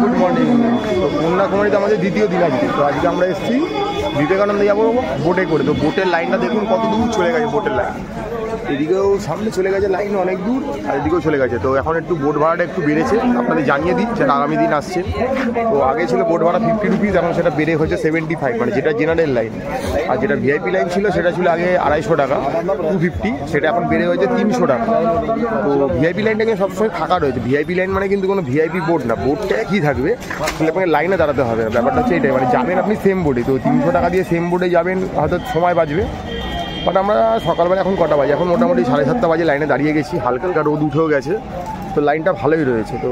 Good morning. তো কন্যাকুমারীতে আমাদের দ্বিতীয় দিন আজকে। তো আজকে আমরা এসেছি বিবেকানন্দে যাবো বোটে করে। তো বোটের লাইনটা দেখুন কত দূর চলে গেছে বোটের লাইন। এদিকেও সামনে চলে গেছে লাইন অনেক দূর, আর এদিকেও চলে গেছে। তো এখন একটু বোট ভাড়াটা একটু বেড়েছে, আপনাদের জানিয়ে দিই যেটা আগামী দিন আসছে। তো আগে ছিল বোট ভাড়া 50 রুপিস, এখন সেটা বেড়ে হয়েছে 75, মানে যেটা জেনারেল লাইন। আর যেটা ভিআইপি লাইন ছিল সেটা ছিল আগে 250 টাকা 250, সেটা এখন বেড়ে হয়েছে 300 টাকা। তো ভিআইপি লাইনটাকে সবসময় ফাঁকা রয়েছে। ভিআইপি লাইন মানে কিন্তু কোনো ভিআইপি বোট না, বোটটা একই থাকবে, তাহলে আপনাকে লাইনে দাঁড়াতে হবে। ব্যাপারটা হচ্ছে এটাই, মানে যাবেন আপনি সেম বোটে। তো 300 টাকা দিয়ে সেম বোটে যাবেন, হয়তো সময় বাঁচবে। বাট আমরা সকালবেলা এখন কটা বাজে, এখন মোটামুটি 7:30 বাজে লাইনে দাঁড়িয়ে গেছি। হালকা হালকা রোদ উঠেও গেছে, তো লাইনটা ভালোই রয়েছে। তো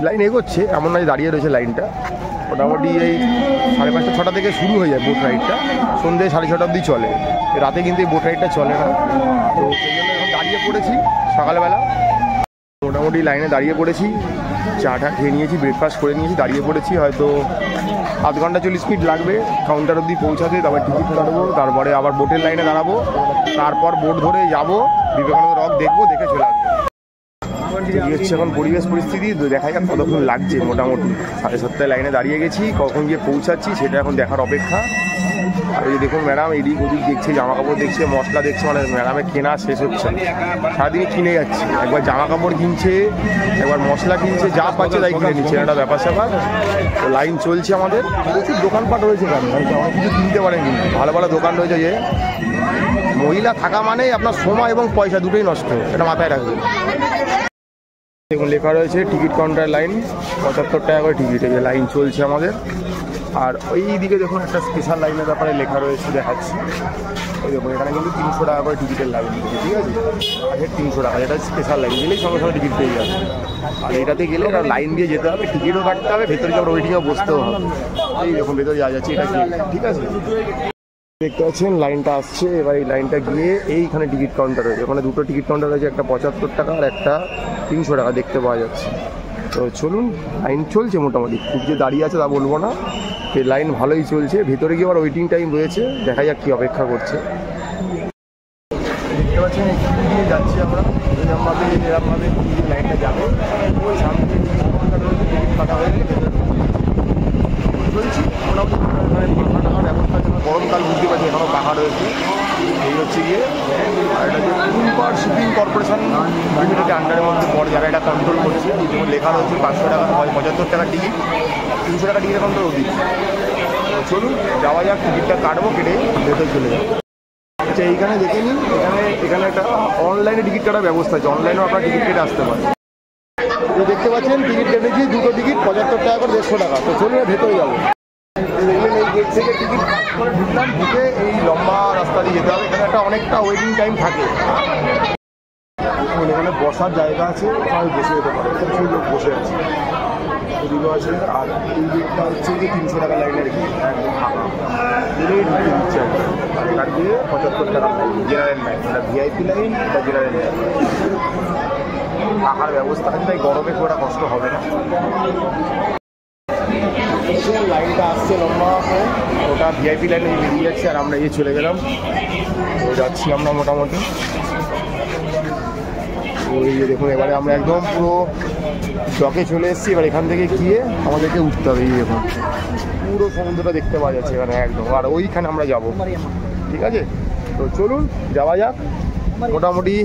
লাইন এগোচ্ছে, এমন নয় দাঁড়িয়ে রয়েছে লাইনটা। মোটামুটি এই 5:30 6টা থেকে শুরু হয়ে যায় বোট রাইডটা, সন্ধ্যে 6:30 অবধি চলে। রাতে কিন্তু এই বোট রাইডটা চলে না। তো সেই জন্য এখন দাঁড়িয়ে পড়েছি সকালবেলা, মোটামুটি লাইনে দাঁড়িয়ে পড়েছি। চাটা খেয়ে নিয়েছি, ব্রেকফাস্ট করে নিয়েছি, দাঁড়িয়ে পড়েছি। হয়তো আধ ঘন্টা 40 মিনিট লাগবে কাউন্টার অবধি পৌঁছাতে। তারপর টিকিট কাটবো, তারপরে আবার বোটের লাইনে দাঁড়াবো, তারপর বোট ধরে যাবো বিবেকানন্দ রক দেখবো, দেখে চলে আসবো। এই হচ্ছে এখন পরিবেশ পরিস্থিতি। দেখা যাক কতক্ষণ লাগছে। মোটামুটি 7:30 লাইনে দাঁড়িয়ে গেছি, কখন গিয়ে পৌঁছাচ্ছি সেটা এখন দেখার অপেক্ষা। আর এই দেখুন ম্যাডাম এদিক ওদিক দেখছে, জামা কাপড় দেখছে, মশলা দেখছে, মানে ম্যাডামের কেনা শেষ হচ্ছে না। সারাদিনই কিনে যাচ্ছে, একবার জামা কাপড় কিনছে, একবার মশলা কিনছে, যা পাচ্ছে তাই কিনে নিচ্ছে, একটা ব্যাপার স্যাপার। তো লাইন চলছে আমাদের, প্রচুর দোকানপাট রয়েছে এখানে, অনেক কিছু কিনতে পারেন। কিন্তু ভালো ভালো দোকান রয়েছে। যে মহিলা থাকা মানেই আপনার সময় এবং পয়সা দুটোই নষ্ট, এটা মাথায় রাখবেন। দেখুন লেখা রয়েছে টিকিট কাউন্টার লাইন, 75 টাকা করে টিকিট। এই লাইন চলছে আমাদের। আর ওই দিকে দেখুন একটা স্পেশাল লাইনের ব্যাপারে লেখা রয়েছে, দেখাচ্ছি। ওই দেখুন এখানে কিন্তু 300 টাকা করে টিকিটের লাইন দিচ্ছে, ঠিক আছে? আগে 300 টাকা, এটা স্পেশাল লাইন, গেলেই সঙ্গে সঙ্গে টিকিট পেয়ে যাবে। আর এটাতে গেলে এটা লাইন দিয়ে যেতে হবে, টিকিটও কাটতে হবে, ভেতরে যাওয়ার ওয়েটিংয়ে বসতেও হবে। এই দেখুন ভেতরে যাওয়া যাচ্ছে, এটা কি ঠিক আছে? দেখতে পাচ্ছেন লাইনটা আসছে। এবার এই লাইনটা গিয়ে এইখানে টিকিট কাউন্টার রয়েছে, ওখানে দুটো টিকিট কাউন্টার রয়েছে, একটা 75 টাকা আর একটা 300 টাকা দেখতে পাওয়া যাচ্ছে। তো চলুন, লাইন চলছে মোটামুটি, খুব যে দাঁড়িয়ে আছে তা বলবো না, এই লাইন ভালোই চলছে। ভেতরে গিয়ে আবার ওয়েটিং টাইম রয়েছে, দেখা যাক কী অপেক্ষা করছে। দেখতে পাচ্ছেন দিয়ে যাচ্ছি আমরা, এরকমভাবে লাইনটা যাবে। ওই সামনে টিকিট কাউন্টার রয়েছে, টিকিট কাটা হয়ে চলছি মোটামুটি। পাখা টাকার ব্যবস্থা আছে, গরমকাল বুঝতে পারছি, এখনও পাখা রয়েছে। এই হচ্ছে গিয়ে আর এটা যে কুম্পার শিপিং কর্পোরেশন লিমিটেড আন্ডারের মধ্যে পড়ে, যারা এটা কন্ট্রোল করছে। যেমন লেখা রয়েছে 500 টাকা 75 টাকা টিকিট, 300 টাকা টিকিট এখন তো অধিক। চলুন যাওয়া যাক, টিকিটটা কাটবো, কেটে ভেতরে চলে যাবো। আচ্ছা এইখানে দেখে নিন, এখানে একটা অনলাইনে টিকিট কাটার ব্যবস্থা আছে, অনলাইনেও আপনার টিকিট কেটে আসতে পারে। তো দেখতে পাচ্ছেন টিকিট কেটেছি, দুটো টিকিট 75 টাকা করে 150 টাকা। তো চলুন ভেতরে যাবো। দেখলেন এই গেট থেকে টিকিট করে ঢুকলাম, ঢুকে এই লম্বা রাস্তা দিয়ে যেতে হবে। এখানে একটা অনেকটা ওয়েটিং টাইম থাকে, এখানে বসার জায়গা আছে, সবাই বসে যেতে পারে, প্রচুর লোক বসে আছে, এদিকেও আছে। আর এই গেটটা হচ্ছে যে 300 টাকা লাইনের গেট, একদম ফাঁকা, দিলেই ঢুকে দিচ্ছে। আর এখান দিয়ে 75 টাকার লাইন, জেনারেল লাইন, এটা ভিআইপি লাইন, এটা জেনারেল লাইন। থাকার ব্যবস্থা আছে, তাই গরমে খুব একটা কষ্ট হবে না। লাইনটা আসছে লম্বা করে, ওটা ভিআইপি লাইনে বেরিয়ে যাচ্ছে, আর আমরা এই চলে গেলাম। তো যাচ্ছি আমরা মোটামুটি। ওই যে দেখুন এবারে আমরা একদম পুরো ডকে চলে এসেছি। এবার এখান থেকে গিয়ে আমাদেরকে উঠতে হবে। এই দেখুন পুরো সমুদ্রটা দেখতে পাওয়া যাচ্ছে এখানে একদম, আর ওইখানে আমরা যাব, ঠিক আছে? তো চলুন যাওয়া যাক। মোটামুটি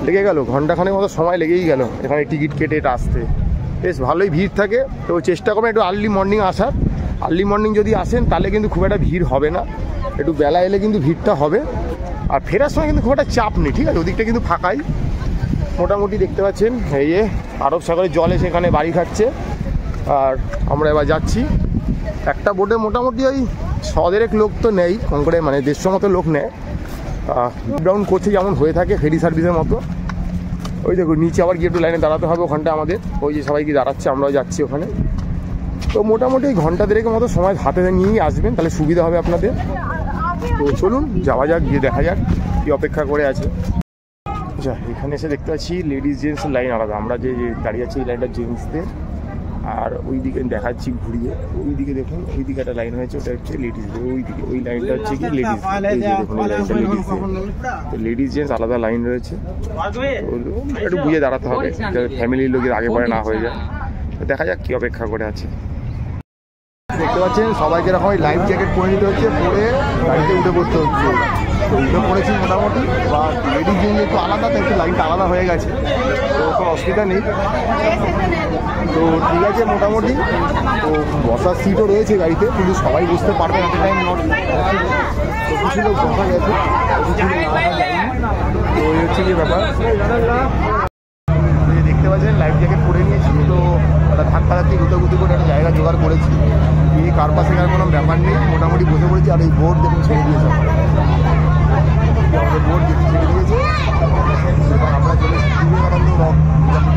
লেগে গেল ঘন্টাখানেক মতো সময় লেগেই গেল এখানে টিকিট কেটে এটা আসতে। বেশ ভালোই ভিড় থাকে, তো চেষ্টা করবেন একটু আর্লি মর্নিং আসার। আর্লি মর্নিং যদি আসেন তাহলে কিন্তু খুব একটা ভিড় হবে না, একটু বেলা এলে কিন্তু ভিড়টা হবে। আর ফেরার সময় কিন্তু খুব একটা চাপ নেই, ঠিক আছে? ওদিকটা কিন্তু ফাঁকাই মোটামুটি। দেখতে পাচ্ছেন এই যে আরব সাগরের জলে সেখানে বাড়ি খাচ্ছে। আর আমরা এবার যাচ্ছি একটা বোটে, মোটামুটি ওই 100 লোক তো নেই, কম করে মানে 150 মতো লোক নেয়। ব্রাউন করছে যেমন হয়ে থাকে ফেরি সার্ভিসের মতো। ওই দেখুন নিচে আবার গিয়ে একটু লাইনে দাঁড়াতে হবে, ওখানটা আমাদের ওই যে সবাই কি দাঁড়াচ্ছে, আমরাও যাচ্ছি ওখানে। তো মোটামুটি ঘন্টা দেড়েকের মতো সময় হাতে নিয়েই আসবেন, তাহলে সুবিধা হবে আপনাদের। তো চলুন যাওয়া যাক, গিয়ে দেখা যাক কি অপেক্ষা করে আছে। আচ্ছা এখানে এসে দেখতে পাচ্ছি লেডিস জেন্টস লাইন আলাদা। আমরা যে দাঁড়িয়ে আছি এই লাইনটা জেন্টসদের, আর ওই দিকে দেখাচ্ছি ঘুরিয়ে, ওই দিকে দেখুন ওই দিকে একটা লাইন হয়েছে, ওটা হচ্ছে লেডিসদের। ওই দিকে ওই লাইনটা হচ্ছে কি লেডিস, দেখুন এই লাইনটা লেডিসদের। তো লেডিস জেন্টস আলাদা লাইন রয়েছে, একটু বুঝে দাঁড়াতে হবে, ফ্যামিলির লোকের আগে পরে না হয়ে যায়। দেখা যাক কি অপেক্ষা করে আছে। দেখতে পাচ্ছেন সবাইকে এরকম লাইফ জ্যাকেট পরে নিতে হচ্ছে, পরে গাড়িতে উঠে পড়তে হচ্ছে। তো উঠে পড়েছি মোটামুটি, বা লেডিস জেন্টস একটু আলাদা, তো একটু লাইনটা আলাদা হয়ে গেছে, তো কোনো অসুবিধা নেই। তো ঠিক আছে মোটামুটি। তো বসার সিটও রয়েছে গাড়িতে, কিন্তু সবাই বুঝতে পারবে এত টাইম নট, তো কিছু লোক বসা গেছে, তো এই হচ্ছে কি ব্যাপার। দেখতে পাচ্ছেন লাইফ জ্যাকেট পরে নিয়েছি, তো একটা ধাক্কাধাক্কি গুতাগুতি করে একটা জায়গা জোগাড় করেছি। এই কার পাশে কার কোনো ব্যাপার নেই, মোটামুটি বসে পড়েছি। আর এই বোর্ড দেখুন ছেড়ে দিয়েছে, আমাদের বোর্ড যেতে ছেড়ে দিয়েছে। এবার আমরা চলে বিবেকানন্দ রক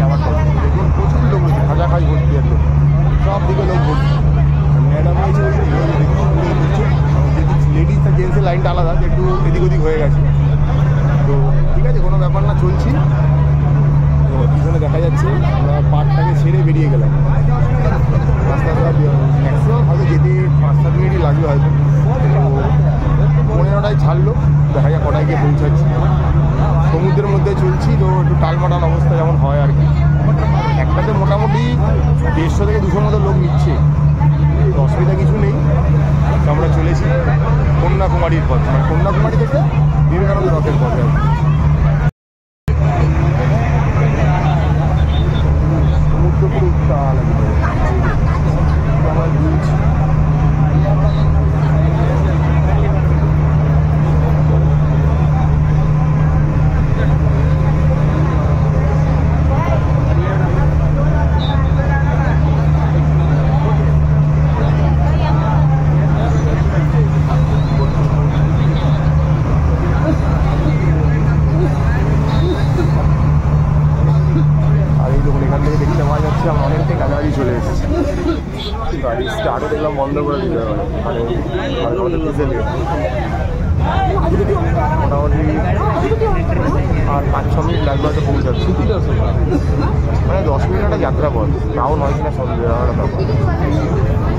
যাওয়ার পর দেখুন প্রচুর লোক রয়েছে, খাজাখাই ভর্তি একদম, সব দিকে লোক ভর্তি। ম্যাডাম রয়েছে লেডিস আর জেন্টসের লাইনটা আলাদা, একটু এদিক ওদিক হয়ে গেছে। তো ঠিক আছে, কোনো ব্যাপার না, চলছি। পিছনে দেখা যাচ্ছে আমরা পার্কটাকে ছেড়ে বেরিয়ে গেলাম। রাস্তা ম্যাক্সিমাম হয়তো যেতে 5-7 মিনিটই লাগবে হয়তো। তো 15টায় ছাড়লো, দেখা যাক কটায় গিয়ে পৌঁছাচ্ছি। সমুদ্রের মধ্যে চলছি, তো একটু টালমাটাল অবস্থা যেমন হয় আর কি। একটাতে মোটামুটি 150 থেকে 200 মতো লোক নিচ্ছে, তো অসুবিধা কিছু নেই। তো আমরা চলেছি কন্যাকুমারীর পথে, মানে কন্যাকুমারী থেকে বিবেকানন্দ রথের পথে আর কি। পুরো উত্তাল আমার বিচ। আমরা অনেকটাই কাছাকাছি চলে এসেছি, গাড়ি স্টার্টও দেখলাম বন্ধ করে দিতে হবে, মানে মোটামুটি আর 5-6 মিনিট লাগবে হয়তো পৌঁছাচ্ছি। মানে 10 মিনিট একটা যাত্রা পথ, তাও নয় কিনা সন্দেহ।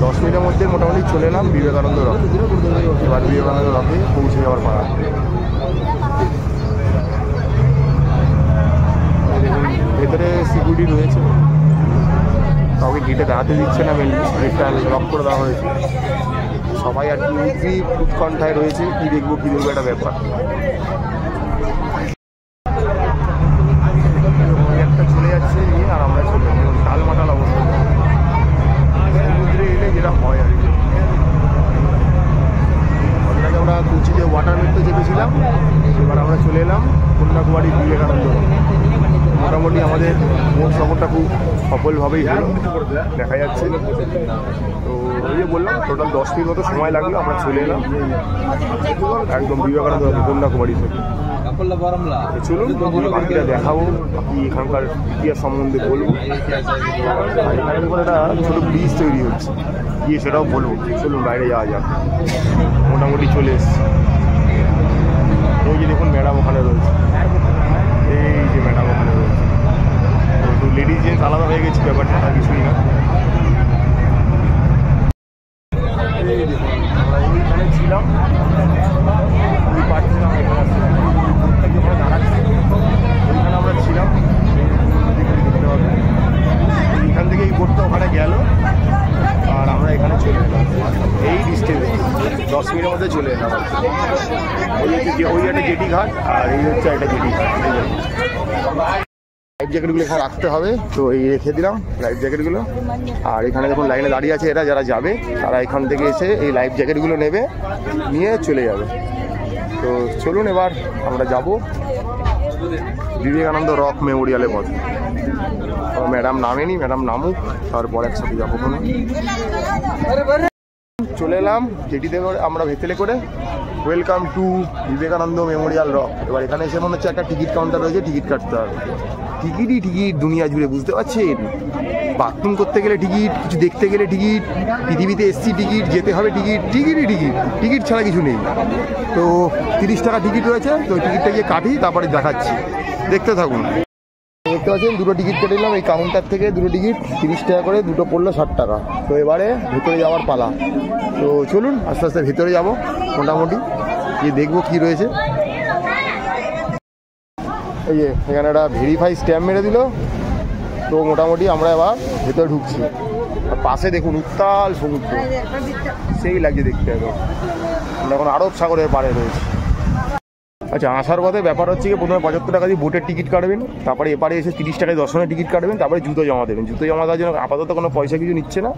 10 মিনিটের মধ্যে মোটামুটি চলে এলাম বিবেকানন্দ রথ। এবার বিবেকানন্দ রথে পৌঁছে যাওয়ার পাড়া। দেখুন ভেতরে সিকিউরিটি রয়েছে, কাউকে গেটে দাঁড়াতে দিচ্ছে না, মেনলি গেটটা লক করে দেওয়া হয়েছে। সবাই আর কি উৎকণ্ঠায় রয়েছে, কী দেখবো একটা ব্যাপার। একটা চলে যাচ্ছে নিয়ে, আর আমরা চলে টালমাটাল অবস্থা। সমুদ্রে এলে যেটা হয় আর কি। ওটাকে আমরা কোচিতে ওয়াটার মেট্রো চেপেছিলাম, এবার আমরা চলে এলাম কন্যাকুমারী বিবেকানন্দ। মোটামুটি আমাদের মোট সফরটা খুব সফলভাবেই হলো, দেখা যাচ্ছে। তো ওই যে বললাম টোটাল 10 মিনিট মতো সময় লাগলো, আমরা চলে এলাম একদম বিবেকানন্দ কন্যাকুমারী থেকে। চলুন বাকিটা দেখাবো, বাকি এখানকার ইতিহাস সম্বন্ধে বলবো। একটা ছোটো ব্রিজ তৈরি হচ্ছে, গিয়ে সেটাও বলবো। চলুন বাইরে যাওয়া যাক। মোটামুটি চলে এসছি। ওই যে দেখুন ম্যাডাম ওখানে রয়েছে, এই যে ম্যাডাম ওখানে রয়েছে। তো লেডিস জেন্টস আলাদা হয়ে গেছে, ব্যাপারটা আর কিছুই না। এই দেখুন আমরা ওইখানে ছিলাম, ওই পাচ্ছিলাম ওখানে দাঁড়াচ্ছি, ওইখানে আমরা ছিলাম। দেখতে পাবেন এইখান থেকে এই বোটটা ওখানে গেল, আর আমরা এখানে চলে এলাম। এই ডিস্টেন্স 10 মিনিটের মধ্যে চলে এলাম। ওই একটা জেটি ঘাট, আর এই হচ্ছে একটা জেটি ঘাট। লাইফ জ্যাকেটগুলো এখানে রাখতে হবে, তো এই রেখে দিলাম লাইফ জ্যাকেটগুলো। আর এখানে দেখুন লাইনে দাঁড়িয়ে আছে এরা, যারা যাবে তারা এখান থেকে এসে এই লাইফ জ্যাকেটগুলো নেবে, নিয়ে চলে যাবে। তো চলুন এবার আমরা যাব বিবেকানন্দ রক মেমোরিয়ালের পথে। ম্যাডাম নামেনি, ম্যাডাম নামুক, তারপর একসাথে যাবো। কোনো চলে এলাম জেটিতে করে, আমরা ভেতরে করে welcome to Vivekananda Memorial rock. এবার এখানে এসে মনে হচ্ছে একটা টিকিট কাউন্টার রয়েছে, টিকিট কাটতে হবে। টিকিটই টিকিট দুনিয়া জুড়ে, বুঝতে পারছেন? বাথরুম করতে গেলে টিকিট, কিছু দেখতে গেলে টিকিট, পৃথিবীতে এসছি টিকিট, যেতে হবে টিকিট, টিকিটই টিকিট, টিকিট ছাড়া কিছু নেই। তো 30 টাকা টিকিট রয়েছে, তো টিকিটটা গিয়ে কাটি, তারপরে দেখাচ্ছি, দেখতে থাকুন। দেখতে পাচ্ছেন দুটো টিকিট কেটে নিলাম এই কাউন্টার থেকে, দুটো টিকিট 30 টাকা করে, দুটো পড়লো 60 টাকা। তো এবারে ভেতরে যাওয়ার পালা। তো চলুন আস্তে আস্তে ভেতরে যাব, মোটামুটি গিয়ে দেখবো কি রয়েছে। এই যে এখানে একটা ভেরিফাই স্ট্যাম্প মেরে দিল, তো মোটামুটি আমরা এবার ভেতরে ঢুকছি। পাশে দেখুন উত্তাল সমুদ্র, সেই লাগছে দেখতে একদম। আমরা এখন আরব সাগরের পাড়ে রয়েছি। আচ্ছা, আসার পথে ব্যাপার হচ্ছে কি, প্রথমে 75 টাকা দিয়ে বোটের টিকিট কাটবেন, তারপরে এপারে এসে 30 টাকায় দর্শনের টিকিট কাটবেন, তারপরে জুতো জমা দেবেন। জুতো জমা দেওয়ার জন্য আপাতত কোনো পয়সা কিছু নিচ্ছে না,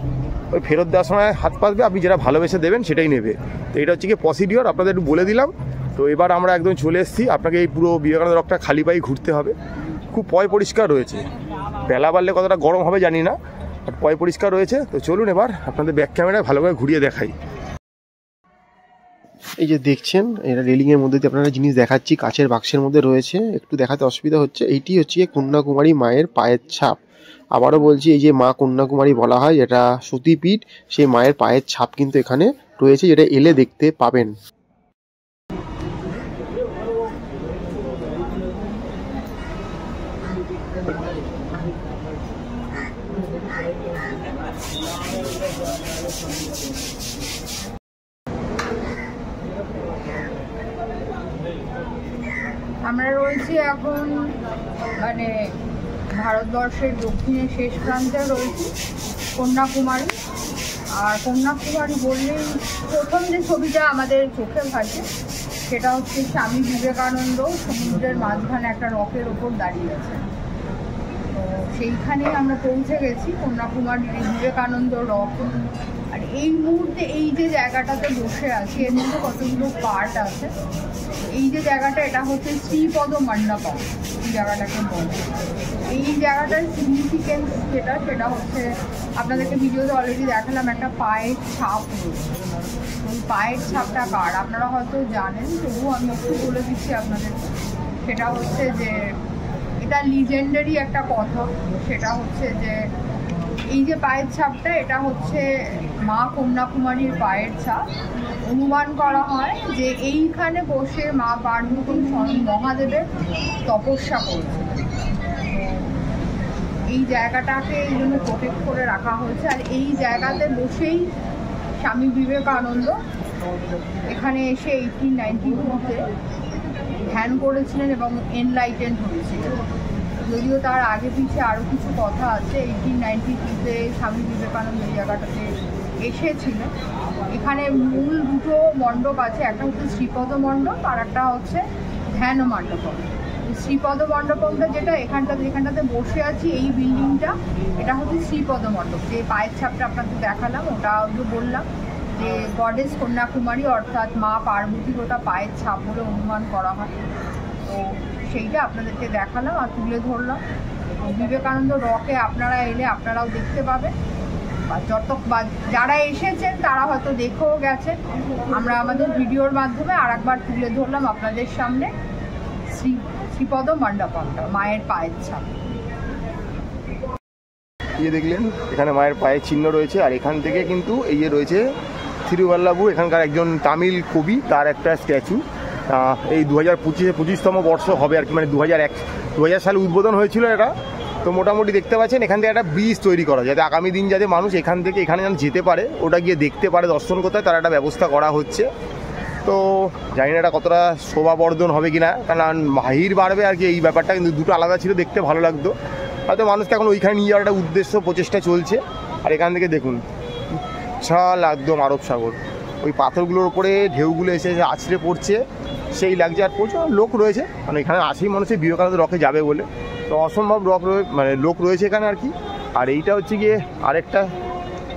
ওই ফেরত দেওয়ার সময় হাত পাতবে, আপনি যেটা ভালোবেসে দেবেন সেটাই নেবে। তো এটা হচ্ছে কি প্রসিডিওর, আপনাদের একটু বলে দিলাম। তো এবার আমরা একদম চলে এসেছি। আপনাকে এই পুরো বিবেকানন্দ রকটা খালি পায়ে ঘুরতে হবে। খুব পরিষ্কার রয়েছে, বেলা বাড়লে কতটা গরম হবে জানি না, বাট পরিষ্কার রয়েছে। তো চলুন এবার আপনাদের ব্যাক ক্যামেরায় ভালো করে ঘুরিয়ে দেখাই। এই যে দেখছেন, এটা রেলিংয়ের মধ্যে দিয়ে আপনারা জিনিস দেখাচ্ছি, কাচের বাক্সের মধ্যে রয়েছে, একটু দেখাতে অসুবিধা হচ্ছে। এইটি হচ্ছে কন্যাকুমারী মায়ের পায়ের ছাপ। আবারও বলছি, এই যে মা কন্যাকুমারী বলা হয়, এটা সতীপীঠ, সেই মায়ের পায়ের ছাপ কিন্তু এখানে রয়েছে, যেটা এলে দেখতে পাবেন। আমরা রয়েছি এখন মানে ভারতবর্ষের দক্ষিণের শেষ প্রান্তে রয়েছি কন্যাকুমারী। আর কন্যাকুমারী বললেই প্রথম যে ছবিটা আমাদের চোখে ভাসে সেটা হচ্ছে স্বামী বিবেকানন্দ সমুদ্রের মাঝখানে একটা রকের ওপর দাঁড়িয়ে আছে। তো সেইখানেই আমরা পৌঁছে গেছি, কন্যাকুমারীর বিবেকানন্দ রক। আর এই মুহূর্তে এই যে জায়গাটাতে বসে আছি, এর মধ্যে কতগুলো পার্ট আছে। এই যে জায়গাটা, এটা হচ্ছে শ্রীপদ মণ্ডপম, এই জায়গাটাকে বলে। এই জায়গাটার সিগনিফিকেন্স যেটা, সেটা হচ্ছে আপনাদেরকে ভিডিওতে অলরেডি দেখালাম, একটা পায়ের ছাপ রয়েছে। ওই পায়ের ছাপটা কার আপনারা হয়তো জানেন, তবুও আমি একটু বলে দিচ্ছি আপনাদেরকে। সেটা হচ্ছে যে এটা লিজেন্ডারি একটা কথা, সেটা হচ্ছে যে এই যে পায়ের ছাপটা, এটা হচ্ছে মা কন্যাকুমারীর পায়ের ছাপ। অনুমান করা হয় যে এইখানে বসে মা পার্বতী স্বয়ং মহাদেবের তপস্যা করছে। এই জায়গাটাকে এই জন্য প্রোটেক্ট করে রাখা হয়েছে। আর এই জায়গাতে বসেই স্বামী বিবেকানন্দ এখানে এসে 1892-তে ধ্যান করেছিলেন এবং এনলাইটেন হয়েছিলেন। যদিও তার আগে পিছিয়ে আরও কিছু কথা আছে। 1892-তে স্বামী বিবেকানন্দ এই জায়গাটাতে এসেছিলেন। এখানে মূল দুটো মণ্ডপ আছে, একটা হচ্ছে শ্রীপদ মণ্ডপ আর একটা হচ্ছে ধ্যান মণ্ডপম। শ্রীপদ মণ্ডপমটা যেটা যেখানটাতে বসে আছি, এই বিল্ডিংটা, এটা হচ্ছে শ্রীপদ মণ্ডপ। যে পায়ের ছাপটা আপনাকে দেখালাম, ওটা বললাম যে গডেস কন্যাকুমারী অর্থাৎ মা পার্বতীর ওটা পায়ের ছাপ বলে অনুমান করা হয়। তো সেইটা আপনাদেরকে দেখালাম আর তুলে ধরলাম। বিবেকানন্দ রকে আপনারা এলে আপনারাও দেখতে পাবেন, বা যারা এসেছেন তারা হয়তো দেখেও গেছেন। আমরা আমাদের ভিডিওর মাধ্যমে আর একবার তুলে ধরলাম আপনাদের সামনে শ্রীপদ মণ্ডপমটা, মায়ের পায়ের ছাপ। এই দেখলেন, এখানে মায়ের পায়ের চিহ্ন রয়েছে। আর এখান থেকে কিন্তু এই যে রয়েছে থিরুভাল্লাভু, এখানকার একজন তামিল কবি, তার একটা স্ট্যাচু। এই 2025-তম বর্ষ হবে আর কি, মানে 2001 সালে উদ্বোধন হয়েছিল এটা। তো মোটামুটি দেখতে পাচ্ছেন এখান থেকে একটা ব্রিজ তৈরি করা, যাতে আগামী দিন যাতে মানুষ এখান থেকে এখানে যেন যেতে পারে, ওটা গিয়ে দেখতে পারে, দর্শন করতে হয়, তার একটা ব্যবস্থা করা হচ্ছে। তো জানি না এটা কতটা শোভাবর্ধন হবে কিনা, কারণ ভিড় বাড়বে আর কি, এই ব্যাপারটা কিন্তু দুটো আলাদা ছিল, দেখতে ভালো লাগতো। হয়তো মানুষকে এখন ওইখানে নিয়ে যাওয়ার একটা উদ্দেশ্য, প্রচেষ্টা চলছে। আর এখান থেকে দেখুন বিশাল একদম আরব সাগর, ওই পাথরগুলোর উপরে ঢেউগুলো এসে আছড়ে পড়ছে, সেই লাগছে। আর প্রচুর লোক রয়েছে, মানে এখানে আসেই মানুষের বিবেকানন্দ রকে যাবে বলে। তো অসম্ভব লোক রয়েছে এখানে আর কি। আর এইটা হচ্ছে গিয়ে আরেকটা,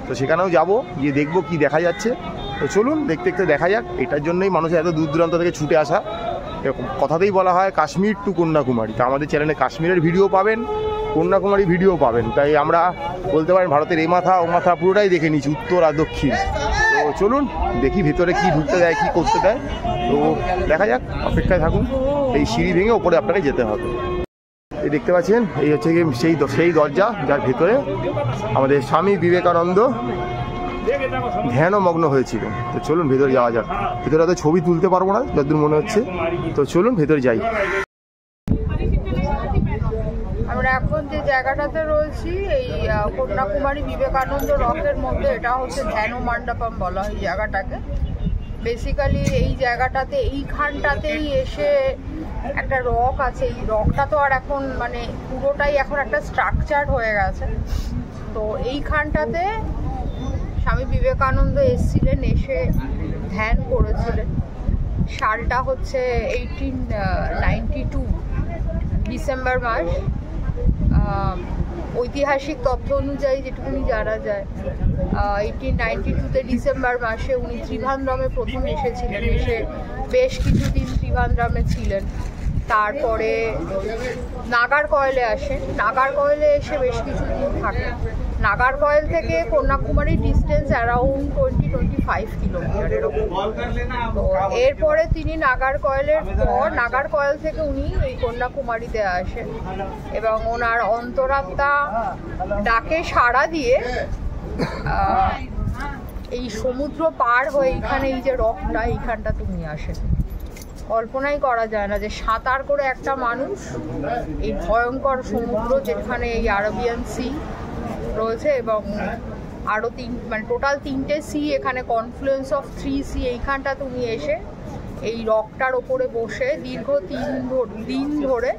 তো সেখানেও যাবো, গিয়ে দেখবো কি দেখা যাচ্ছে। তো চলুন দেখতে দেখতে দেখা যাক। এটার জন্যই মানুষের এত দূর দূরান্ত থেকে ছুটে আসা। কথাতেই বলা হয় কাশ্মীর টু কন্যাকুমারী। তা আমাদের চ্যানেলে কাশ্মীরের ভিডিও পাবেন, কন্যাকুমারী ভিডিও পাবেন। তাই আমরা বলতে পারেন ভারতের এই মাথা ও মাথা পুরোটাই দেখে নিচ্ছি, উত্তর আর দক্ষিণ। তো চলুন দেখি ভেতরে কি ঢুকতে দেয়, কি করতে দেয়। তো দেখা যাক, অপেক্ষায় থাকুন। এই সিঁড়ি ভেঙে ওপরে আপনাকে যেতে হবে। এই দেখতে পাচ্ছেন, এই হচ্ছে গিয়ে সেই দরজা যার ভেতরে আমাদের স্বামী বিবেকানন্দ ধ্যানমগ্ন হয়েছিল। তো চলুন ভেতরে যাওয়া যাক। ভেতরে হয়তো ছবি তুলতে পারবো না যতদূর মনে হচ্ছে, তো চলুন ভেতরে যাই। আমরা এখন যে জায়গাটাতে রয়েছি, এই কন্যাকুমারী বিবেকানন্দ রকের মধ্যে, এটা হচ্ছে ধ্যান মণ্ডপম বলা হয় জায়গাটাকে। বেসিক্যালি এই জায়গাটাতে, এইখানটাতেই এসে একটা রক আছে। এই রকটা তো আর এখন মানে পুরোটাই এখন একটা স্ট্রাকচার হয়ে গেছে। তো এইখানটাতে স্বামী বিবেকানন্দ এসেছিলেন, এসে ধ্যান করেছিলেন। সালটা হচ্ছে 1892 ডিসেম্বর মাস। ঐতিহাসিক তথ্য অনুযায়ী যেটুকুনি জানা যায় 1892-তে ডিসেম্বর মাসে উনি ত্রিভান্দ্রমে প্রথম এসেছিলেন। এসে বেশ কিছুদিন ত্রিভান্দ্রমে ছিলেন। তারপরে নাগারকয়েলে আসেন। নাগারকয়েলে এসে বেশ কিছুদিন থাকেন। নাগারকয়েল থেকে কন্যাকুমারী ডিস্টেন্স অ্যারাউন্ড 20-25 কিলোমিটার এরকম। তো এরপরে তিনি নাগারকয়েলের পর নাগারকয়েল থেকে উনি এই কন্যাকুমারীতে আসেন এবং ওনার অন্তরাত্মা ডাকে সাড়া দিয়ে এই সমুদ্র পার হয়ে এইখানে এই যে রকটা এইখানটা তুমি আসেন। কল্পনাই করা যায় না যে সাঁতার করে একটা মানুষ এই ভয়ঙ্কর সমুদ্র, যেখানে এই আরবিয়ান সি রয়েছে এবং আরও মানে টোটাল 3টে সি, এখানে কনফ্লুয়েন্স অফ 3 সি, এইখানটা তুমি এসে এই রকটার ওপরে বসে দীর্ঘ 3 দিন ধরে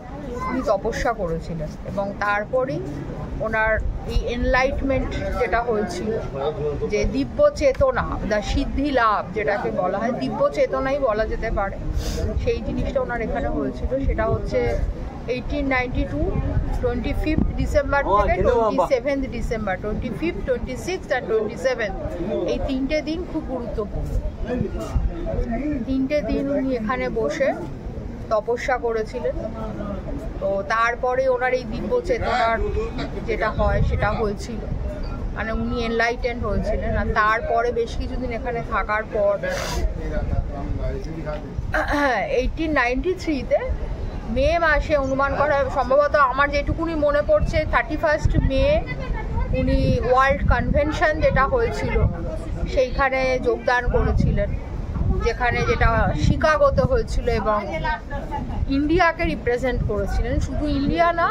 উনি তপস্যা করেছিলেন এবং তারপরেই ওনার এই এনলাইটমেন্ট যেটা হয়েছিল, যে দিব্য চেতনা, দ্য সিদ্ধি লাভ যেটাকে বলা হয়, দিব্য চেতনাই বলা যেতে পারে, সেই জিনিসটা ওনার এখানে হয়েছিল। সেটা হচ্ছে 1892 25 ডিসেম্বর থেকে 27 ডিসেম্বর, 25, 26 আর 27 এই 3টে দিন খুব গুরুত্বপূর্ণ। 3টে দিন উনি এখানে বসে তপস্যা করেছিলেন। তো তারপরে ওনার এই দিব্য চেতনার যেটা হয় সেটা হয়েছিল, মানে উনি এনলাইটেন্ড হয়েছিলেন। আর তারপরে বেশ কিছুদিন এখানে থাকার পর 1893-তে মে মাসে, অনুমান করা সম্ভবত আমার যেটুকুনি মনে পড়ছে 31 মে, উনি ওয়ার্ল্ড কনভেনশন যেটা হয়েছিল সেইখানে যোগদান করেছিলেন, যেখানে যেটা শিকাগোতে হয়েছিল এবং ইন্ডিয়াকে রিপ্রেজেন্ট করেছিলেন। শুধু ইন্ডিয়া না,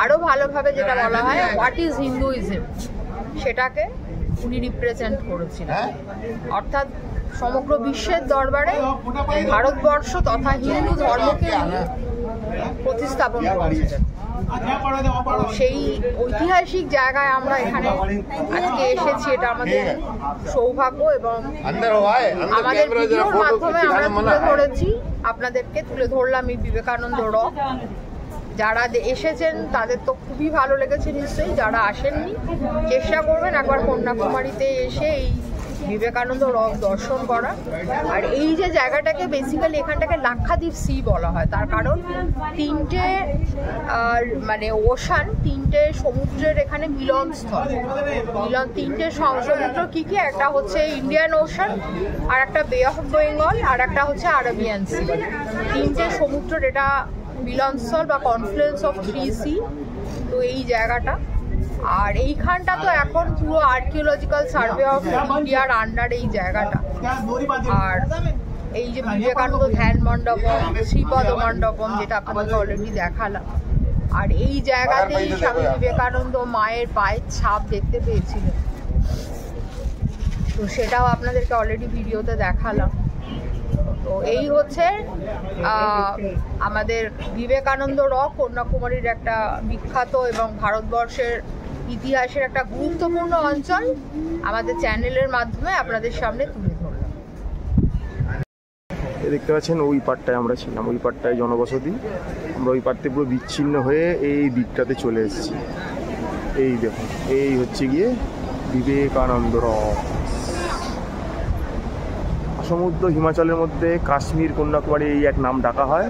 আরও ভালোভাবে যেটা বলা হয় হোয়াট ইজ হিন্দুইজম, সেটাকে উনি রিপ্রেজেন্ট করেছিলেন। অর্থাৎ সমগ্র বিশ্বের দরবারে ভারতবর্ষ তথা হিন্দু ধর্মকে উনি প্রতিস্থাপন করেছিলেন। সেই ঐতিহাসিক জায়গায় আমরা এখানে আজকে এসেছি, এটা আমাদের সৌভাগ্য এবং আমাদের ভিডিওর মাধ্যমে আমরা তুলে ধরেছি, আপনাদেরকে তুলে ধরলাম এই বিবেকানন্দ রক। যারা এসেছেন তাদের তো খুবই ভালো লেগেছে নিশ্চয়ই, যারা আসেননি চেষ্টা করবেন একবার কন্যাকুমারীতে এসে এই বিবেকানন্দ রক দর্শন করা। আর এই যে জায়গাটাকে বেসিক্যালি এখানটাকে লাক্ষাদ্বীপ সি বলা হয়, তার কারণ 3টে মানে ওশান, 3টে সমুদ্রের এখানে মিলনস্থল। 3টে সমুদ্র কি কি? একটা হচ্ছে ইন্ডিয়ান ওশান, আর একটা বে অফ বেঙ্গল, আর একটা হচ্ছে আরবিয়ান সি। 3টে সমুদ্রের এটা মিলনস্থল বা কনফ্লুয়েন্স অফ 3 সি। তো এই জায়গাটা, আর এইখানটা তো এখন পুরো আর্কিওলজিক্যাল সার্ভে অফ ইন্ডিয়ার আন্ডারে এই জায়গাটা। আর এই যে বিবেকানন্দ ধ্যান মণ্ডপম, শ্রীপদ মণ্ডপম, যেটা আপনাদের অলরেডি দেখালাম, আর এই জায়গাতেই স্বামী বিবেকানন্দ মায়ের পায়ের ছাপ দেখতে পেয়েছিলেন। তো সেটাও আপনাদেরকে অলরেডি ভিডিওতে দেখালাম। তো এই হচ্ছে আমাদের বিবেকানন্দ রক, কন্যাকুমারীর একটা বিখ্যাত এবং ভারতবর্ষের ইতিহাসের একটা গুরুত্বপূর্ণ অঞ্চল, আমাদের চ্যানেলের মাধ্যমে আপনাদের সামনে তুলে ধরলাম। দেখতে পাচ্ছেন ওই পাড়টায় আমরা ছিলাম, ওই পাড়টায় জনবসতি। আমরা ওই পাড়তে পুরো বিচ্ছিন্ন হয়ে এই দিকটাতে চলে এসেছি। এই দেখুন, এই হচ্ছে গিয়ে বিবেকানন্দ রক। সমুদ্র হিমাচলের মধ্যে কাশ্মীর, কন্যাকুমারী এই এক নাম ডাকা হয়।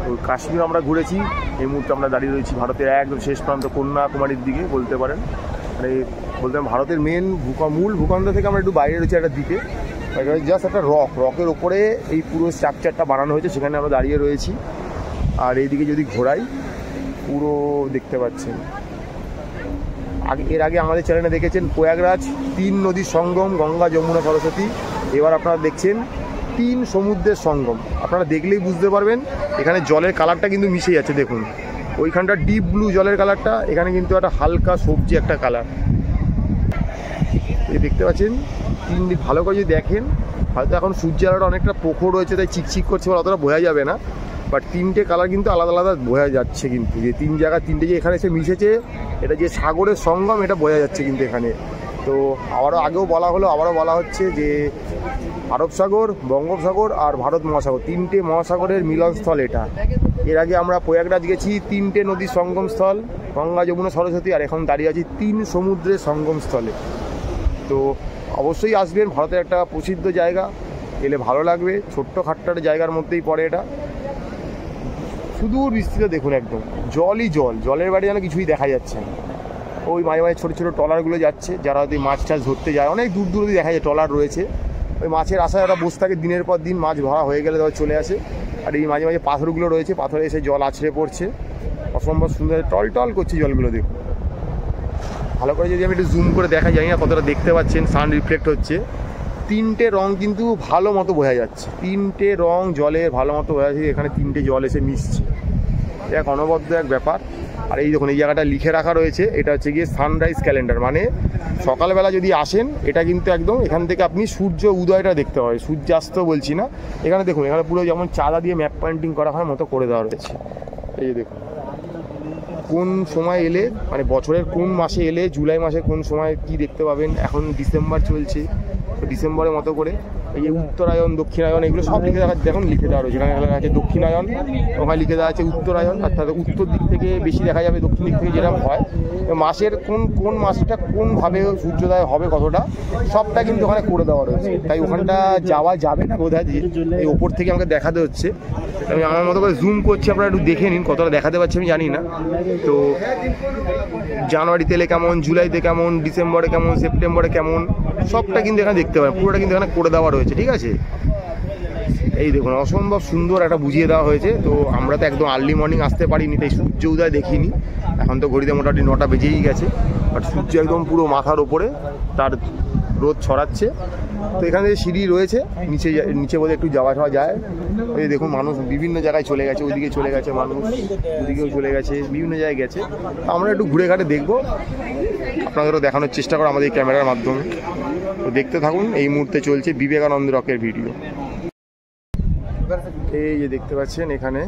তো কাশ্মীর আমরা ঘুরেছি, এই মুহূর্তে আমরা দাঁড়িয়ে রয়েছি ভারতের একদম শেষ প্রান্ত কন্যাকুমারীর দিকে বলতে পারেন। মানে বলতে ভারতের মেন মূল ভূখণ্ড থেকে আমরা একটু বাইরে রয়েছি একটা দ্বীপে। জাস্ট একটা রকের ওপরে এই পুরো স্ট্রাকচারটা বানানো হয়েছে, সেখানে আমরা দাঁড়িয়ে রয়েছি। আর এইদিকে যদি ঘোরাই, পুরো দেখতে পাচ্ছেন। এর আগে আমাদের চ্যানেলে দেখেছেন প্রয়াগরাজ 3 নদীর সঙ্গম, গঙ্গা, যমুনা, সরস্বতী। এবার আপনারা দেখছেন 3 সমুদ্রের সঙ্গম। আপনারা দেখলেই বুঝতে পারবেন এখানে জলের কালারটা কিন্তু মিশে যাচ্ছে। দেখুন ওইখানটা ডিপ ব্লু জলের কালারটা, এখানে কিন্তু একটা হালকা সবজি একটা কালার। এই দেখতে পাচ্ছেন 3 দিক ভালো করে যদি দেখেন, হয়তো এখন সূর্যের আলোটা অনেকটা প্রখর রয়েছে, তাই চিকচিক করছে, অতটা বোঝা যাবে না। বাট তিনটে কালার কিন্তু আলাদা আলাদা বোঝা যাচ্ছে, কিন্তু যে তিন জায়গা তিনটে যে এখানে এসে মিশেছে, এটা যে সাগরের সঙ্গম এটা বোঝা যাচ্ছে কিন্তু এখানে। তো আগেও বলা হলো, আবারও বলা হচ্ছে যে আরব সাগর, বঙ্গোপসাগর আর ভারত মহাসাগর, তিনটে মহাসাগরের মিলনস্থল এটা। এর আগে আমরা প্রয়াগরাজ গেছি, তিনটে নদীর সঙ্গমস্থল, গঙ্গা, যমুনা, সরস্বতী, আর এখন দাঁড়িয়ে আছি তিন সমুদ্রের সঙ্গমস্থলে। তো অবশ্যই আসবেন, ভারতের একটা প্রসিদ্ধ জায়গা, এলে ভালো লাগবে। ছোট্ট খাট্টার জায়গার মধ্যেই পড়ে এটা। সুদূর বিস্তৃত দেখুন, একদম জলই জল, জলের বাইরে যেন কিছুই দেখা যাচ্ছে না। ওই মাঝে মাঝে ছোটো ছোটো ট্রলারগুলো যাচ্ছে, যারা যদি মাছ টাছ ধরতে যায়, অনেক দূর দূর দেখা যায় ট্রলার রয়েছে। ওই মাছের আশায় ওরা বসে থাকে, দিনের পর দিন মাছ ধরা হয়ে গেলে তারা চলে আসে। আর এই মাঝে মাঝে পাথরগুলো রয়েছে, পাথরে এসে জল আছড়ে পড়ছে, অসম্ভব সুন্দর টল টল করছে জলগুলো। দেখুন ভালো করে যদি আমি একটু জুম করে দেখা যায় না কতটা দেখতে পাচ্ছেন, সান রিফ্লেক্ট হচ্ছে। তিনটে রং কিন্তু ভালো মতো বোঝা যাচ্ছে, তিনটে রং জলের ভালো মতো বোঝা যাচ্ছে, এখানে তিনটে জল এসে মিশছে, এক অনবদ্য এক ব্যাপার। আর এই দেখুন এই জায়গাটা লিখে রাখা রয়েছে, এটা হচ্ছে গিয়ে সানরাইজ ক্যালেন্ডার, মানে সকালবেলা যদি আসেন এটা কিন্তু একদম এখান থেকে আপনি সূর্য উদয়টা দেখতে পাবেন, সূর্যাস্ত বলছি না। এখানে দেখুন, এখানে পুরো যেমন চাঁদা দিয়ে ম্যাপ পয়েন্টিং করা হয় মতো করে দেওয়া রয়েছে। এই যে দেখুন কোন সময় এলে, মানে বছরের কোন মাসে এলে, জুলাই মাসে কোন সময় কি দেখতে পাবেন। এখন ডিসেম্বর চলছে, ডিসেম্বরের মতো করে এই যে উত্তরায়ণ, দক্ষিণায়ন, এগুলো সব লিখে দেওয়া, দেখুন লিখে দেওয়া রয়েছে। এখানে লেখা আছে দক্ষিণায়ন, ওখানে লিখে দেওয়া আছে উত্তরায়ণ, অর্থাৎ উত্তর দিক থেকে বেশি দেখা যাবে, দক্ষিণ দিক থেকে যেরকম হয়, মাসের কোন মাসটা কোনভাবে সূর্যোদয় হবে কতটা, সবটা কিন্তু ওখানে করে দেওয়া রয়েছে। তাই ওখানটা যাওয়া যাবে না বোধ হয়, এই ওপর থেকে আমাকে দেখাতে হচ্ছে। আমি আমার মতো করে জুম করছি, আপনারা একটু দেখে নিন কতটা দেখাতে পারছি আমি জানি না। তো জানুয়ারিতে এলে কেমন, জুলাইতে কেমন, ডিসেম্বরে কেমন, সেপ্টেম্বরে কেমন, সবটা কিন্তু এখানে দেখতে পাবেন, পুরোটা কিন্তু এখানে করে দেওয়া রয়েছে, ঠিক আছে। এই দেখুন অসম্ভব সুন্দর একটা বুঝিয়ে দেওয়া হয়েছে। তো আমরা তো একদম আর্লি মর্নিং আসতে পারিনি, তাই সূর্য উদয় দেখিনি। এখন তো ঘড়িতে মোটামুটি 9টা বেজেই গেছে, বাট সূর্য একদম পুরো মাথার ওপরে তার রোদ ছড়াচ্ছে। তো এখানে সিঁড়ি রয়েছে, নিচে বোধহয় একটু যাওয়া যায়। ওই দেখুন মানুষ বিভিন্ন জায়গায় চলে গেছে, ওইদিকে চলে গেছে মানুষ, ওইদিকেও চলে গেছে, বিভিন্ন জায়গায় গেছে। আমরা একটু ঘুরে ঘাটে দেখবো, আপনাদেরও দেখানোর চেষ্টা করো আমাদের ক্যামেরার মাধ্যমে। তো দেখতে থাকুন, এই মুহূর্তে চলছে বিবেকানন্দ রকের ভিডিও। এই যে দেখতে পাচ্ছেন এখানে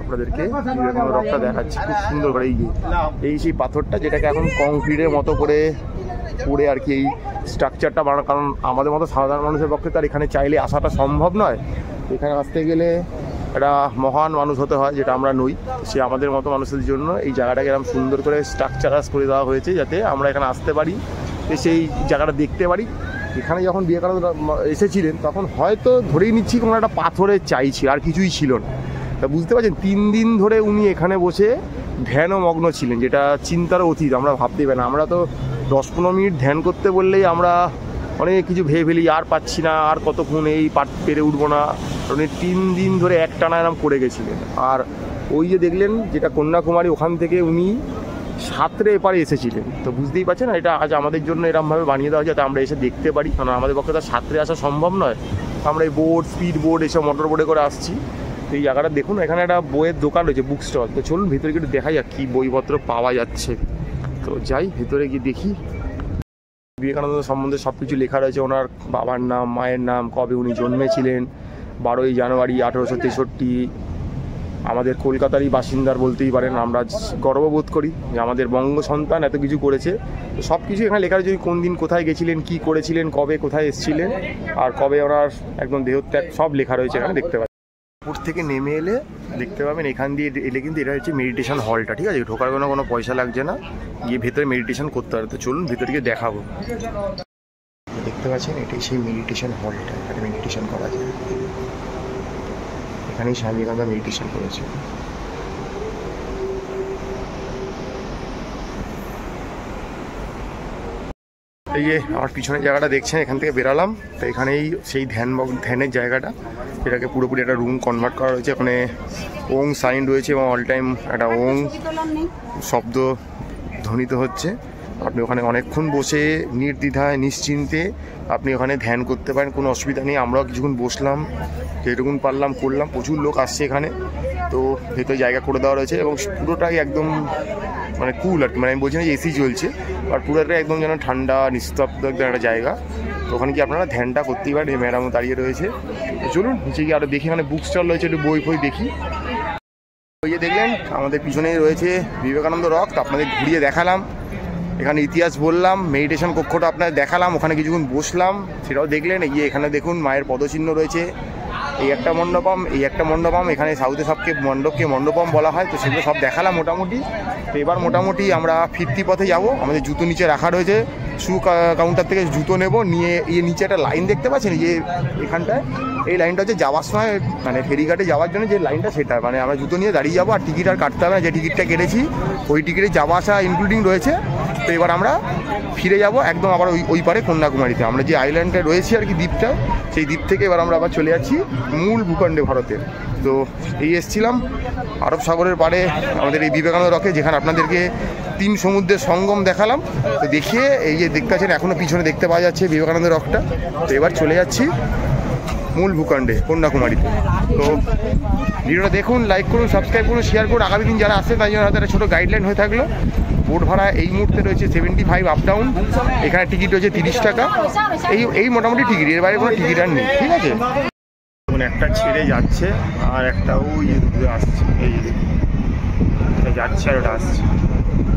আপনাদেরকে বিবেকানন্দ রকটা দেখাচ্ছি খুব সুন্দর করে। এই সেই পাথরটা যেটাকে এখন কংক্রিটের মতো করে পড়ে আর কি এই স্ট্রাকচারটা বানানো, কারণ আমাদের মতো সাধারণ মানুষের পক্ষে তার এখানে চাইলে আসাটা সম্ভব নয়। এখানে আসতে গেলে একটা মহান মানুষ হতে হয়, যেটা আমরা নই। সে আমাদের মতো মানুষের জন্য এই জায়গাটাকে এরকম সুন্দর করে স্ট্রাকচারাস করে দেওয়া হয়েছে, যাতে আমরা এখানে আসতে পারি, সেই জায়গাটা দেখতে পারি। এখানে যখন বিবেকানন্দ এসেছিলেন তখন হয়তো ধরেই নিচ্ছি কোনো একটা পাথরের চাই ছিল, আর কিছুই ছিল না। তা বুঝতে পারছেন 3 দিন ধরে উনি এখানে বসে ধ্যানমগ্ন ছিলেন, যেটা চিন্তার অতীত, আমরা ভাবতে পারি না। আমরা তো 10-15 মিনিট ধ্যান করতে বললেই আমরা অনেক কিছু ভেবে ফেলি, আর পাচ্ছি না, আর কতক্ষণ এই পেরে উঠবো না। উনি 3 দিন ধরে একটানা এরকম করে গেছিলেন। আর ওই যে দেখলেন যেটা কন্যাকুমারী, ওখান থেকে উনি সাঁতরে এপারে এসেছিলেন। তো বুঝতেই পারছেন এটা আজ আমাদের জন্য এরকমভাবে বানিয়ে দেওয়া হয় যাতে আমরা এসে দেখতে পারি, কারণ আমাদের পক্ষে তো সাঁতরে আসা সম্ভব নয়। আমরা এই বোট, স্পিড বোট, এসব মোটর বোটে করে আসছি। তো এই জায়গাটা দেখুন, এখানে একটা বইয়ের দোকান রয়েছে, বুক স্টল। তো চলুন ভিতরে একটু দেখা যাক কী বইপত্র পাওয়া যাচ্ছে। তো যাই ভেতরে গিয়ে দেখি। বিবেকানন্দ সম্বন্ধে সব কিছু লেখা রয়েছে, ওনার বাবার নাম, মায়ের নাম, কবে উনি জন্মেছিলেন, 12ই জানুয়ারি 1863। আমাদের কলকাতারই বাসিন্দার বলতেই পারেন, আমরা গর্ববোধ করি যে আমাদের বঙ্গ সন্তান এত কিছু করেছে। তো সব কিছু এখানে লেখা রয়েছে, কোন দিন কোথায় গেছিলেন, কি করেছিলেন, কবে কোথায় এসেছিলেন, আর কবে ওনার একদম দেহত্যাগ, সব লেখা রয়েছে এখানে দেখতে পাচ্ছেন। উপর থেকে নেমে এলে দেখতে পাবেন, এখান দিয়ে এলে কিন্তু এটা হচ্ছে মেডিটেশন হলটা, ঠিক আছে। ঢোকার কোনো পয়সা লাগছে না, গিয়ে ভেতরে মেডিটেশন করতে হবে। তো চলুন ভেতরে গিয়ে দেখাবো। দেখতে পাচ্ছেন এটাই সেই মেডিটেশন হলটা, এখানে মেডিটেশন করা যায়। এখানেই স্বামী বিবেকানন্দ মেডিটেশন করেছে। এই যে আমার পিছনের জায়গাটা দেখছেন, এখান থেকে বেরালাম। তো এখানেই সেই ধ্যানের জায়গাটা, এটাকে পুরোপুরি একটা রুম কনভার্ট করা হয়েছে। ওখানে ওং সাইন রয়েছে এবং অল টাইম একটা ওং শব্দ ধ্বনিত হচ্ছে। আপনি ওখানে অনেকক্ষণ বসে নির্দ্বিধায় নিশ্চিন্তে আপনি ওখানে ধ্যান করতে পারেন, কোনো অসুবিধা নেই। আমরাও কিছুক্ষণ বসলাম, যেটুকুন পারলাম করলাম। প্রচুর লোক আসছে এখানে। তো ভেতরে জায়গা করে দেওয়া রয়েছে এবং পুরোটাই একদম মানে কুল আর কি, মানে আমি বলছি না যে এসি চলছে, আর পুরোটাই একদম যেন ঠান্ডা নিস্তব্ধ একদম একটা জায়গা। তো ওখানে কি আপনারা ধ্যানটা করতেই পারেন। এই ম্যাডামও দাঁড়িয়ে রয়েছে। তো চলুন নিচে গিয়ে আরও দেখি, এখানে বুক স্টল রয়েছে, একটু বই দেখি। আমাদের পিছনেই রয়েছে বিবেকানন্দ রক। তো আপনাদের ঘুরিয়ে দেখালাম, এখানে ইতিহাস বললাম, মেডিটেশন কক্ষটা আপনাদের দেখালাম, ওখানে কিছুক্ষণ বসলাম, সেটাও দেখলেন। এখানে দেখুন মায়ের পদচিহ্ন রয়েছে, এই একটা মণ্ডপম, এই একটা মণ্ডপম, এখানে সাউথে সবকে মণ্ডপম বলা হয়। তো সেগুলো সব দেখালাম মোটামুটি। তো এবার মোটামুটি আমরা ফিরতি পথে যাব। আমাদের জুতো নিচে রাখা রয়েছে, শু কাউন্টার থেকে জুতো নেব, নিয়ে নিচে একটা লাইন দেখতে পাচ্ছেন, যে এখানটায় এই লাইনটা হচ্ছে যাওয়ার সময় মানে ফেরিঘাটে যাওয়ার জন্য যে লাইনটা, সেটা মানে আমরা জুতো নিয়ে দাঁড়িয়ে যাবো, আর টিকিট আর কাটতে হবে না। যে টিকিটটা কেটেছি ওই টিকিটে যাওয়া আসা ইনক্লুডিং রয়েছে। তো এবার আমরা ফিরে যাব একদম আবার ওই পারে কন্যাকুমারীতে, আমরা যে আইল্যান্ডে রয়েছি আর কি, দ্বীপটা, সেই দ্বীপ থেকে এবার আমরা আবার চলে যাচ্ছি মূল ভূখণ্ডে ভারতের। তো এই এসেছিলাম আরব সাগরের পাড়ে আমাদের এই বিবেকানন্দ রকে, যেখানে আপনাদেরকে 3 সমুদ্রের সঙ্গম দেখালাম। তো দেখিয়ে এই যে দেখতে পাচ্ছেন এখনও পিছনে দেখতে পাওয়া যাচ্ছে বিবেকানন্দ রকটা। তো এবার চলে যাচ্ছি মূল ভূখণ্ডে কন্যাকুমারীতে। তো ভিডিওটা দেখুন, লাইক করুন, সাবস্ক্রাইব করুন, শেয়ার করুন। আগামী দিন যারা আসছে তাই জন্য হাতে একটা ছোটো গাইডলাইন হয়ে থাকলো। বোট ভাড়া এই মুহূর্তে রয়েছে 75 আপ ডাউন, এখানে টিকিট রয়েছে 30 টাকা। এই মোটামুটি টিকিট, এর বাইরে কোনো টিকিট আর নেই, ঠিক আছে। একটা ছেড়ে যাচ্ছে আর একটা ওই দূরে আসছে, এই যাচ্ছে আর ওটা আসছে,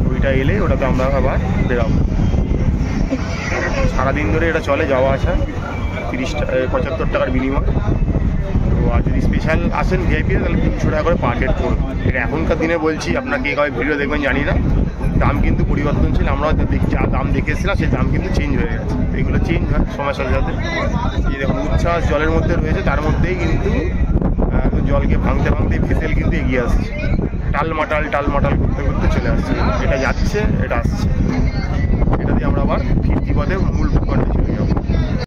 ওইটা এলে ওটাতে আমরা আবার বেরাবো। সারাদিন ধরে এটা চলে যাওয়া আসা, 75 টাকার বিনিময়। তো আর যদি স্পেশাল আসেন ভিআইপি তাহলে 300 টাকা করে পার হেড পড়বে। এটা এখনকার দিনে বলছি, আপনাকে কবে ভিডিও দেখবেন জানি না, দাম কিন্তু পরিবর্তনশীল। আমরা যা দাম দেখে এসেছিলাম সেই দাম কিন্তু চেঞ্জ হয়ে গেছে। এগুলো চেঞ্জ হয় সময়ের সাথে সাথে। এই দেখুন উচ্ছ্বাস জলের মধ্যে রয়েছে, তার মধ্যেই কিন্তু জলকে ভাঙতে ভাঙতে ভেসেল কিন্তু এগিয়ে আসছে, টালমাটাল করতে করতে চলে আসছে। এটা যাচ্ছে, এটা আসছে, এটা দিয়ে আমরা আবার ফিরতি পথে মূল ভূখণ্ডে